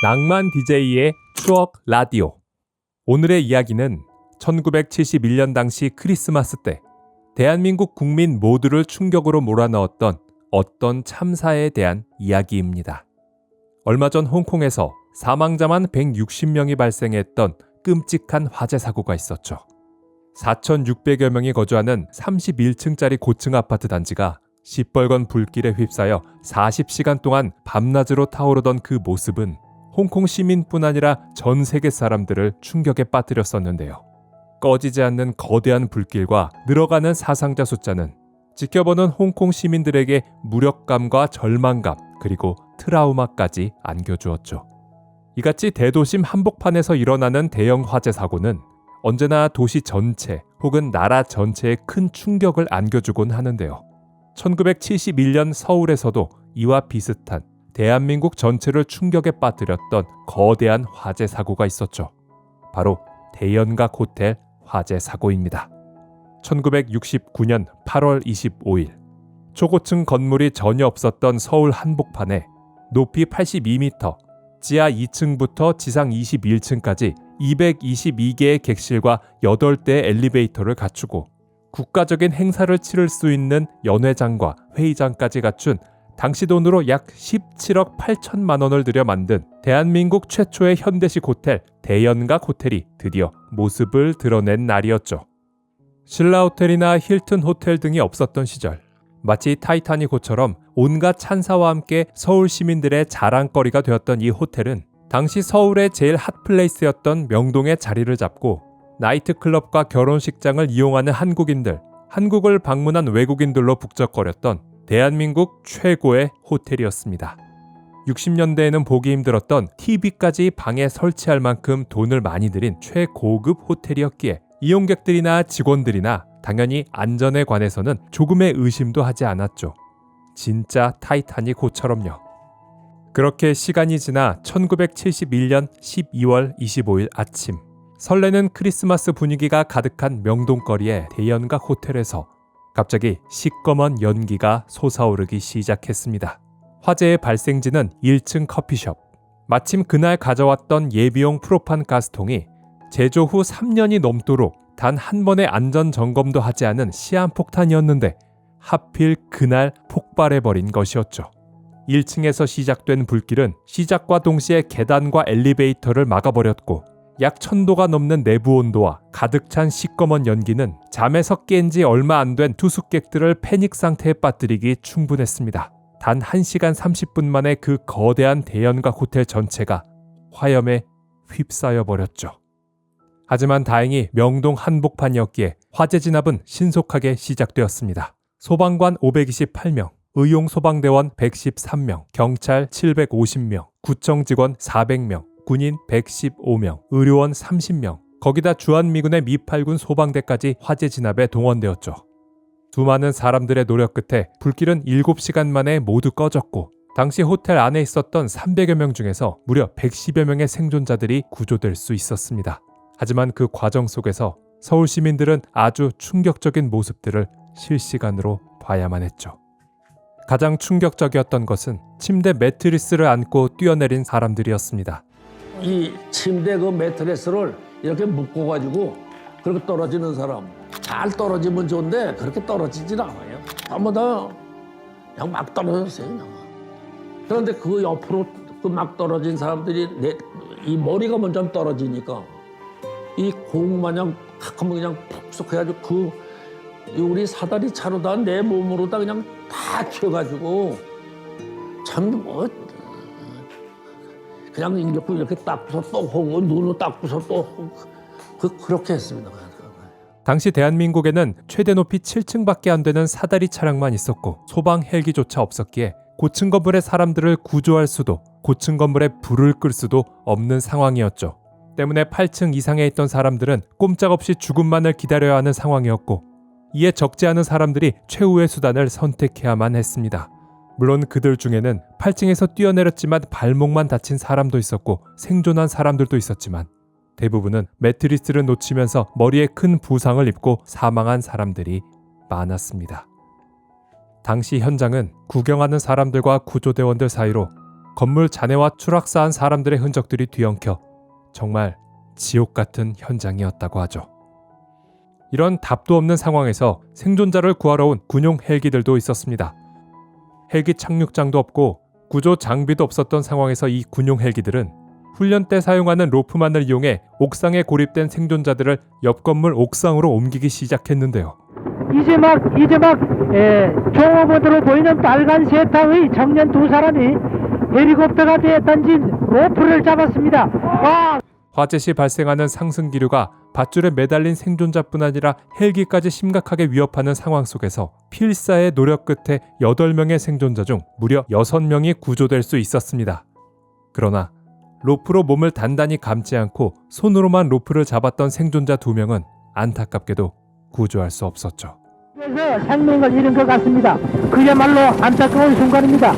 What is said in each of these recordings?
낭만 DJ의 추억 라디오. 오늘의 이야기는 1971년 당시 크리스마스 때 대한민국 국민 모두를 충격으로 몰아넣었던 어떤 참사에 대한 이야기입니다. 얼마 전 홍콩에서 사망자만 160명이 발생했던 끔찍한 화재 사고가 있었죠. 4,600여 명이 거주하는 31층짜리 고층 아파트 단지가 시뻘건 불길에 휩싸여 40시간 동안 밤낮으로 타오르던 그 모습은 홍콩 시민뿐 아니라 전 세계 사람들을 충격에 빠뜨렸었는데요. 꺼지지 않는 거대한 불길과 늘어가는 사상자 숫자는 지켜보는 홍콩 시민들에게 무력감과 절망감 그리고 트라우마까지 안겨주었죠. 이같이 대도심 한복판에서 일어나는 대형 화재 사고는 언제나 도시 전체 혹은 나라 전체에 큰 충격을 안겨주곤 하는데요. 1971년 서울에서도 이와 비슷한 대한민국 전체를 충격에 빠뜨렸던 거대한 화재 사고가 있었죠. 바로 대연각 호텔 화재 사고입니다. 1969년 8월 25일 초고층 건물이 전혀 없었던 서울 한복판에 높이 82m, 지하 2층부터 지상 21층까지 222개의 객실과 8대의 엘리베이터를 갖추고 국가적인 행사를 치를 수 있는 연회장과 회의장까지 갖춘 당시 돈으로 약 17억 8천만 원을 들여 만든 대한민국 최초의 현대식 호텔 대연각 호텔이 드디어 모습을 드러낸 날이었죠. 신라호텔이나 힐튼 호텔 등이 없었던 시절, 마치 타이타닉호처럼 온갖 찬사와 함께 서울 시민들의 자랑거리가 되었던 이 호텔은 당시 서울의 제일 핫플레이스였던 명동에 자리를 잡고 나이트클럽과 결혼식장을 이용하는 한국인들, 한국을 방문한 외국인들로 북적거렸던 대한민국 최고의 호텔이었습니다. 60년대에는 보기 힘들었던 TV까지 방에 설치할 만큼 돈을 많이 들인 최고급 호텔이었기에 이용객들이나 직원들이나 당연히 안전에 관해서는 조금의 의심도 하지 않았죠. 진짜 타이타닉호처럼요. 그렇게 시간이 지나 1971년 12월 25일 아침, 설레는 크리스마스 분위기가 가득한 명동거리의 대연각 호텔에서 갑자기 시꺼먼 연기가 솟아오르기 시작했습니다. 화재의 발생지는 1층 커피숍. 마침 그날 가져왔던 예비용 프로판 가스통이 제조 후 3년이 넘도록 단 한 번의 안전 점검도 하지 않은 시한폭탄이었는데 하필 그날 폭발해버린 것이었죠. 1층에서 시작된 불길은 시작과 동시에 계단과 엘리베이터를 막아버렸고 약 1000도가 넘는 내부 온도와 가득 찬 시꺼먼 연기는 잠에서 깬 지 얼마 안 된 투숙객들을 패닉 상태에 빠뜨리기 충분했습니다. 단 1시간 30분 만에 그 거대한 대연각 호텔 전체가 화염에 휩싸여 버렸죠. 하지만 다행히 명동 한복판이었기에 화재 진압은 신속하게 시작되었습니다. 소방관 528명, 의용 소방대원 113명, 경찰 750명, 구청 직원 400명, 군인 115명, 의료원 30명, 거기다 주한미군의 미8군 소방대까지 화재 진압에 동원되었죠. 수많은 사람들의 노력 끝에 불길은 7시간 만에 모두 꺼졌고 당시 호텔 안에 있었던 300여 명 중에서 무려 110여 명의 생존자들이 구조될 수 있었습니다. 하지만 그 과정 속에서 서울 시민들은 아주 충격적인 모습들을 실시간으로 봐야만 했죠. 가장 충격적이었던 것은 침대 매트리스를 안고 뛰어내린 사람들이었습니다. 이 침대 그 매트리스를 이렇게 묶어가지고 그렇게 떨어지는 사람, 잘 떨어지면 좋은데 그렇게 떨어지진 않아요. 한번 더 그냥 막 떨어졌어요. 그냥. 그런데 그 옆으로 그 막 떨어진 사람들이 이 머리가 먼저 떨어지니까 이 공 마냥 한번 그냥 푹 해가지고 그 우리 사다리 차로다 내 몸으로다 그냥 다 튀어가지고 참 뭐 그냥 이렇게 닦고서 또 하고 눈을 닦고서 또 그렇게 했습니다. 당시 대한민국에는 최대 높이 7층밖에 안 되는 사다리 차량만 있었고 소방 헬기조차 없었기에 고층 건물의 사람들을 구조할 수도 고층 건물에 불을 끌 수도 없는 상황이었죠. 때문에 8층 이상에 있던 사람들은 꼼짝없이 죽음만을 기다려야 하는 상황이었고 이에 적지 않은 사람들이 최후의 수단을 선택해야만 했습니다. 물론 그들 중에는 8층에서 뛰어내렸지만 발목만 다친 사람도 있었고 생존한 사람들도 있었지만 대부분은 매트리스를 놓치면서 머리에 큰 부상을 입고 사망한 사람들이 많았습니다. 당시 현장은 구경하는 사람들과 구조대원들 사이로 건물 잔해와 추락사한 사람들의 흔적들이 뒤엉켜 정말 지옥 같은 현장이었다고 하죠. 이런 답도 없는 상황에서 생존자를 구하러 온 군용 헬기들도 있었습니다. 헬기 착륙장도 없고 구조 장비도 없었던 상황에서 이 군용 헬기들은 훈련 때 사용하는 로프만을 이용해 옥상에 고립된 생존자들을 옆 건물 옥상으로 옮기기 시작했는데요. 이제 막 종업원으로 보이는 빨간 세타의 청년 두 사람이 헬리콥터가 뒤에 던진 로프를 잡았습니다. 와! 화재 시 발생하는 상승 기류가 밧줄에 매달린 생존자뿐 아니라 헬기까지 심각하게 위협하는 상황 속에서 필사의 노력 끝에 8명의 생존자 중 무려 6명이 구조될 수 있었습니다. 그러나 로프로 몸을 단단히 감지 않고 손으로만 로프를 잡았던 생존자 2명은 안타깝게도 구조할 수 없었죠. 그래서 생명을 잃은 것 같습니다. 그야말로 안타까운 순간입니다.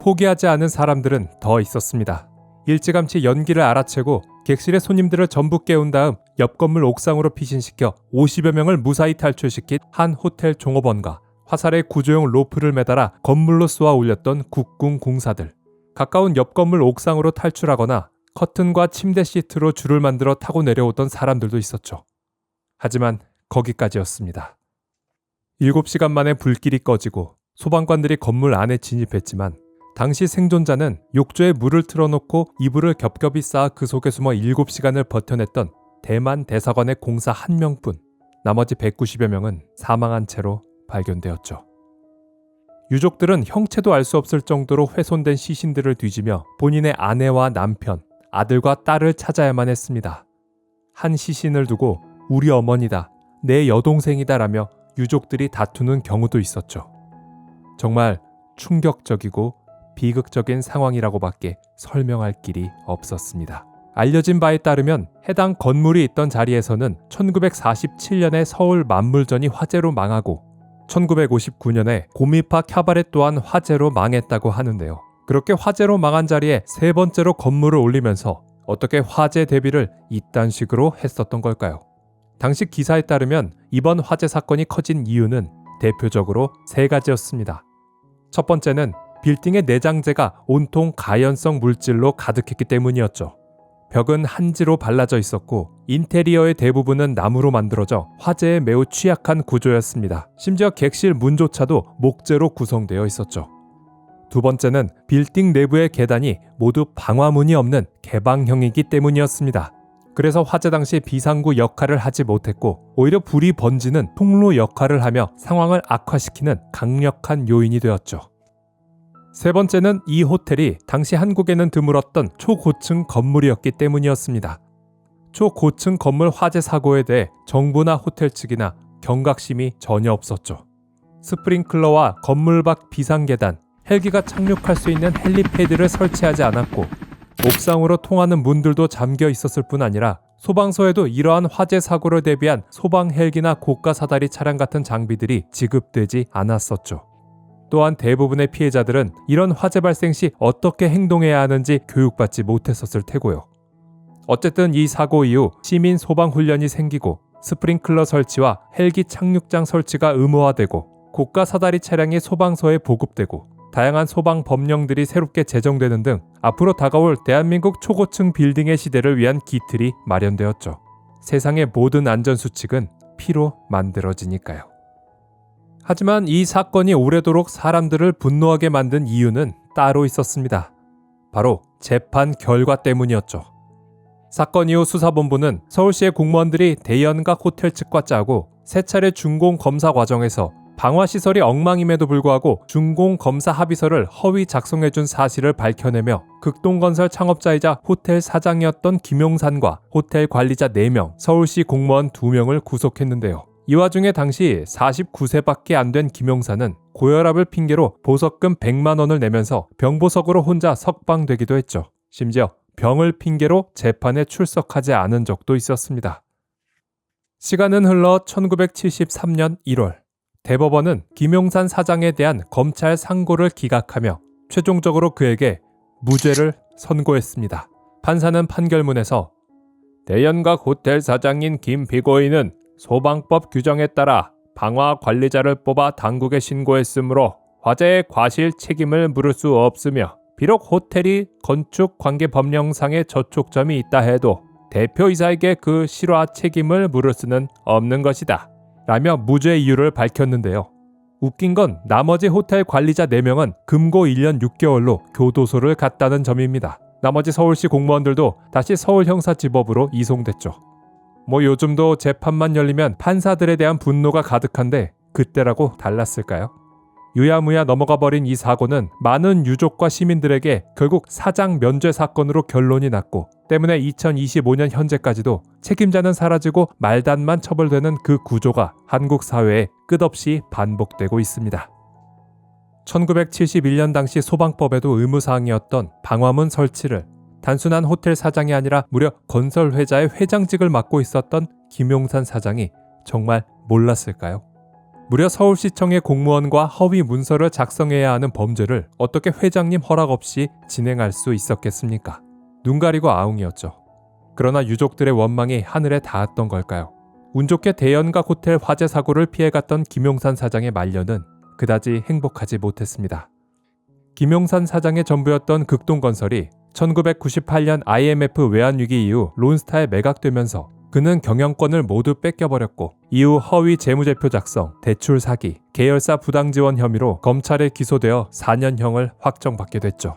포기하지 않은 사람들은 더 있었습니다. 일찌감치 연기를 알아채고 객실의 손님들을 전부 깨운 다음 옆 건물 옥상으로 피신시켜 50여 명을 무사히 탈출시킨 한 호텔 종업원과 화살에 구조용 로프를 매달아 건물로 쏘아 올렸던 국궁 공사들, 가까운 옆 건물 옥상으로 탈출하거나 커튼과 침대 시트로 줄을 만들어 타고 내려오던 사람들도 있었죠. 하지만 거기까지였습니다. 7시간 만에 불길이 꺼지고 소방관들이 건물 안에 진입했지만 당시 생존자는 욕조에 물을 틀어놓고 이불을 겹겹이 쌓아 그 속에 숨어 7시간을 버텨냈던 대만 대사관의 공사 1명뿐, 나머지 190여 명은 사망한 채로 발견되었죠. 유족들은 형체도 알 수 없을 정도로 훼손된 시신들을 뒤지며 본인의 아내와 남편, 아들과 딸을 찾아야만 했습니다. 한 시신을 두고 우리 어머니다, 내 여동생이다 라며 유족들이 다투는 경우도 있었죠. 정말 충격적이고 비극적인 상황이라고밖에 설명할 길이 없었습니다. 알려진 바에 따르면 해당 건물이 있던 자리에서는 1947년에 서울 만물전이 화재로 망하고 1959년에 고미파 캬바레 또한 화재로 망했다고 하는데요. 그렇게 화재로 망한 자리에 세 번째로 건물을 올리면서 어떻게 화재 대비를 이딴 식으로 했었던 걸까요? 당시 기사에 따르면 이번 화재 사건이 커진 이유는 대표적으로 3가지였습니다. 첫 번째는 빌딩의 내장재가 온통 가연성 물질로 가득했기 때문이었죠. 벽은 한지로 발라져 있었고 인테리어의 대부분은 나무로 만들어져 화재에 매우 취약한 구조였습니다. 심지어 객실 문조차도 목재로 구성되어 있었죠. 두 번째는 빌딩 내부의 계단이 모두 방화문이 없는 개방형이기 때문이었습니다. 그래서 화재 당시 비상구 역할을 하지 못했고 오히려 불이 번지는 통로 역할을 하며 상황을 악화시키는 강력한 요인이 되었죠. 세 번째는 이 호텔이 당시 한국에는 드물었던 초고층 건물이었기 때문이었습니다. 초고층 건물 화재 사고에 대해 정부나 호텔 측이나 경각심이 전혀 없었죠. 스프링클러와 건물 밖 비상계단, 헬기가 착륙할 수 있는 헬리패드를 설치하지 않았고 옥상으로 통하는 문들도 잠겨 있었을 뿐 아니라 소방서에도 이러한 화재 사고를 대비한 소방 헬기나 고가 사다리 차량 같은 장비들이 지급되지 않았었죠. 또한 대부분의 피해자들은 이런 화재 발생 시 어떻게 행동해야 하는지 교육받지 못했었을 테고요. 어쨌든 이 사고 이후 시민 소방 훈련이 생기고 스프링클러 설치와 헬기 착륙장 설치가 의무화되고 고가 사다리 차량이 소방서에 보급되고 다양한 소방 법령들이 새롭게 제정되는 등 앞으로 다가올 대한민국 초고층 빌딩의 시대를 위한 기틀이 마련되었죠. 세상의 모든 안전수칙은 피로 만들어지니까요. 하지만 이 사건이 오래도록 사람들을 분노하게 만든 이유는 따로 있었습니다. 바로 재판 결과 때문이었죠. 사건 이후 수사본부는 서울시의 공무원들이 대연각 호텔 측과 짜고 세 차례 준공 검사 과정에서 방화시설이 엉망임에도 불구하고 준공검사 합의서를 허위 작성해준 사실을 밝혀내며 극동건설 창업자이자 호텔 사장이었던 김용산과 호텔 관리자 4명, 서울시 공무원 2명을 구속했는데요. 이 와중에 당시 49세밖에 안 된 김용산은 고혈압을 핑계로 보석금 100만 원을 내면서 병보석으로 혼자 석방되기도 했죠. 심지어 병을 핑계로 재판에 출석하지 않은 적도 있었습니다. 시간은 흘러 1973년 1월 대법원은 김용산 사장에 대한 검찰 상고를 기각하며 최종적으로 그에게 무죄를 선고했습니다. 판사는 판결문에서 대연각 호텔 사장인 김 피고인은 소방법 규정에 따라 방화 관리자를 뽑아 당국에 신고했으므로 화재의 과실 책임을 물을 수 없으며 비록 호텔이 건축 관계 법령상의 저촉점이 있다 해도 대표이사에게 그 실화 책임을 물을 수는 없는 것이다 라며 무죄 이유를 밝혔는데요. 웃긴 건 나머지 호텔 관리자 4명은 금고 1년 6개월로 교도소를 갔다는 점입니다. 나머지 서울시 공무원들도 다시 서울형사지법으로 이송됐죠. 뭐 요즘도 재판만 열리면 판사들에 대한 분노가 가득한데 그때라고 달랐을까요? 유야무야 넘어가 버린 이 사고는 많은 유족과 시민들에게 결국 사장 면죄 사건으로 결론이 났고 때문에 2025년 현재까지도 책임자는 사라지고 말단만 처벌되는 그 구조가 한국 사회에 끝없이 반복되고 있습니다. 1971년 당시 소방법에도 의무사항이었던 방화문 설치를 단순한 호텔 사장이 아니라 무려 건설회사의 회장직을 맡고 있었던 김용산 사장이 정말 몰랐을까요? 무려 서울시청의 공무원과 허위 문서를 작성해야 하는 범죄를 어떻게 회장님 허락 없이 진행할 수 있었겠습니까? 눈 가리고 아웅이었죠. 그러나 유족들의 원망이 하늘에 닿았던 걸까요? 운 좋게 대연각 호텔 화재 사고를 피해갔던 김용산 사장의 말년은 그다지 행복하지 못했습니다. 김용산 사장의 전부였던 극동건설이 1998년 IMF 외환위기 이후 론스타에 매각되면서 그는 경영권을 모두 뺏겨버렸고 이후 허위 재무제표 작성, 대출 사기, 계열사 부당 지원 혐의로 검찰에 기소되어 4년형을 확정받게 됐죠.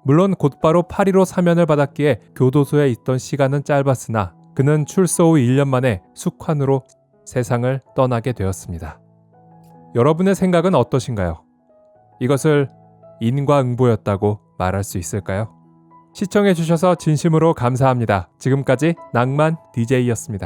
물론 곧바로 8.15 사면을 받았기에 교도소에 있던 시간은 짧았으나 그는 출소 후 1년 만에 숙환으로 세상을 떠나게 되었습니다. 여러분의 생각은 어떠신가요? 이것을 인과응보였다고 말할 수 있을까요? 시청해주셔서 진심으로 감사합니다. 지금까지 낭만 DJ였습니다.